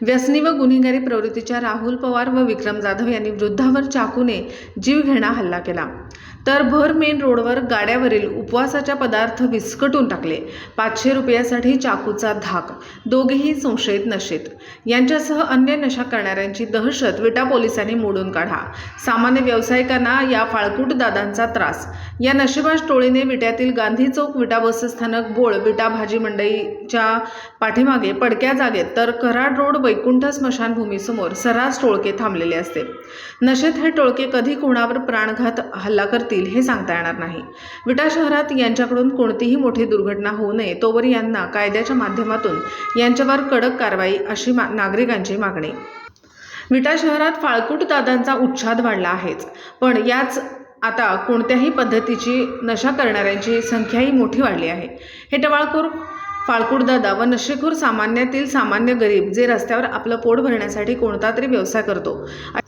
व्यसनी व गुन्हेगारी प्रवृत्तीच्या राहुल पवार व विक्रम जाधव यांनी वृद्धावर चाकूने जीवघेणा हल्ला केला। तर भर मेन रोडवर गाड्यावरील उपवासाच्या पदार्थ विस्कटून टाकले। 500 रुपयासाठी चाकूचा धाक। दोघेही संशयित नशेत। यांच्यासह अन्य नशा करणाऱ्यांची दहशत विटा पोलिसांनी मोडून काढा। सामान्य व्यावसायिकांना या फाळकूट दादांचा त्रास। या नशेबाज टोळीने विट्यातील गांधी चौक, विटा बसस्थानक, बोळ, विटा भाजी मंडईच्या पाठीमागे पडक्या जागेत तर कराड रोड वैकुंठ स्मशानभूमीसमोर सर्रास टोळके थांबलेले असते। नशेत हे टोळके कधी कोणावर प्राणघात हल्ला करतील हे सांगता येणार नाही। विटा शहरात यांच्याकडून कोणतीही मोठी दुर्घटना होऊ नये तोवर यांना कायद्याच्या माध्यमातून यांच्यावर कडक कारवाई अशी नागरिकांची मागणी। विटा शहरात फाळकूट दादांचा उच्छाद वाढला आहेच, पण याच आता कोणत्याही पद्धतीची नशा करणाऱ्यांची संख्याही मोठी वाढली आहे। हे टवाळखोर फाळकूट दादा व नशेखोर सामान्यातील सामान्य गरीब जे रस्त्यावर आपलं पोट भरण्यासाठी कोणता तरी व्यवसाय करतो,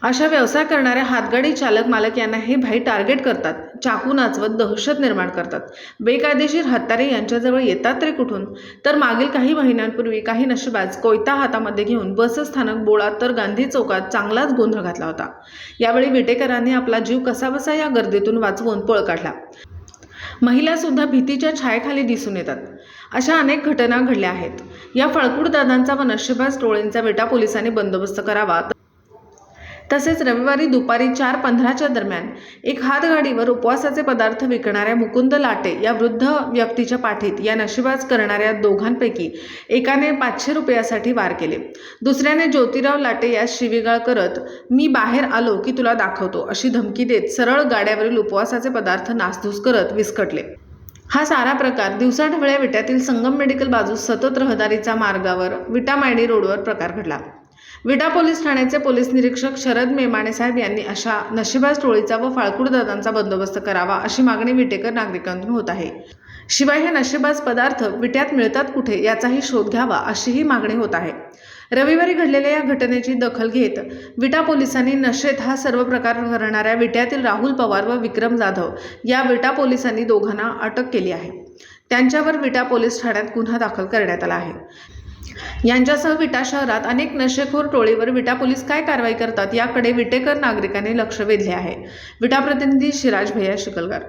अशा व्यवसाय करणाऱ्या हातगाडी चालक मालक यांना हे भाई टार्गेट करतात, चाकू नाचवत दहशत निर्माण करतात। बेकायदेशीर हत्यारे यांच्याजवळ येतात तरी कुठून? तर मागील काही महिन्यांपूर्वी काही नशेबाज कोयता हातामध्ये घेऊन बसस्थानक, बोळात तर गांधी चौकात चांगलाच गोंधळ घातला होता। यावेळी विटेकरांनी आपला जीव कसाबसा या गर्दीतून वाचवून पळ काढला। महिला सुद्धा भीतीच्या छायेखाली दिसून येतात। अशा अनेक घटना घडल्या आहेत। या फाळकूट दादांचा व नशेबाज टोळींचा विटा पोलिसांनी बंदोबस्त करावा। तसेच रविवारी दुपारी 4:15च्या दरम्यान एक हातगाडीवर उपवासाचे पदार्थ विकणाऱ्या मुकुंद लाटे या वृद्ध व्यक्तीच्या पाठीत या नशेबाज करणाऱ्या दोघांपैकी एकाने 500 रुपयासाठी वार केले। दुसऱ्याने ज्योतिराव लाटे यास शिवीगाळ करत "मी बाहेर आलो की तुला दाखवतो" अशी धमकी देत सरळ गाड्यावरील उपवासाचे पदार्थ नासधूस करत विस्कटले। हा सारा प्रकार दिवसाढवळ्या विट्यातील संगम मेडिकल बाजूस सतत रहदारीचा मार्गावर विटा मायणी रोडवर प्रकार घडला। विटा पोलीस ठाण्याचे पोलीस निरीक्षक शरद मेमाणे साहेब यांनी अशा नशेबाज टोळीचा व फाळकूट दादांचा बंदोबस्त करावा अशी मागणी विटेकर नागरिकांतून होत आहे। शिवाय हे नशेबाज पदार्थ विट्यात मिळतात कुठे याचाही शोध घ्यावा अशीही मागणी होत आहे। रविवारी घडलेल्या या घटनेची दखल घेत विटा पोलिसांनी नशेत हा सर्व प्रकार करणाऱ्या विट्यातील राहुल पवार व विक्रम जाधव या विटा पोलिसांनी दोघांना अटक केली आहे। त्यांच्यावर विटा पोलीस ठाण्यात गुन्हा दाखल करण्यात आला आहे। यांच्यासह विटा शहरात अनेक नशेखोर टोळीवर विटा पोलीस काय कारवाई करतात याकडे विटेकर नागरिकांनी लक्ष वेधले आहे। विटा प्रतिनिधी शिराज भैया शिकलगार।